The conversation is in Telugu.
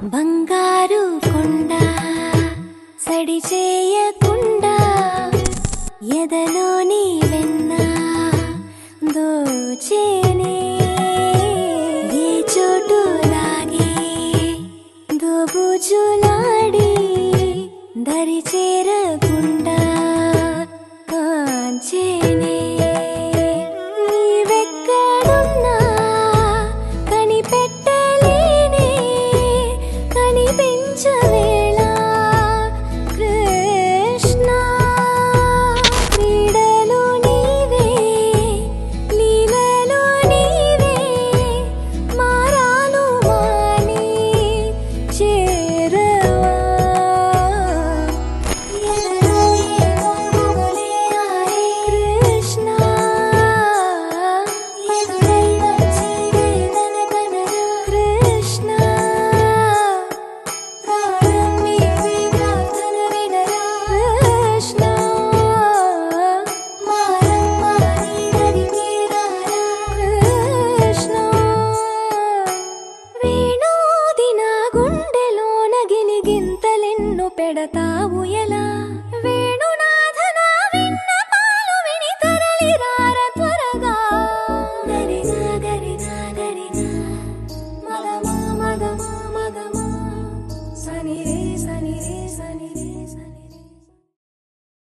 బంగారు కొండ సడి చేయకుండా ఎదలోని వెన్న దోచేనే ఏ చోటు లాగే దోబుజులాడి దరి చేరకుండా కాంచేనే నీవెక్కడున్నా కనిపెట్టలేనే కనిపించవేళ కృష్ణ క్రీడలు నీవే లీలలు నీవే మారాను మాని చేరవా ఎదలో ఏమో గుబులే ఆరే కృష్ణ ఎదురై వచ్చి వేదన కనరా కృష్ణ ప్రాణం నీవే ప్రార్థన వినరా కృష్ణ మారం మాని దరికి రారా కృష్ణ వేణోది నా గుండెలోన గిలిగింతలెన్ను పెడతావు ఎలా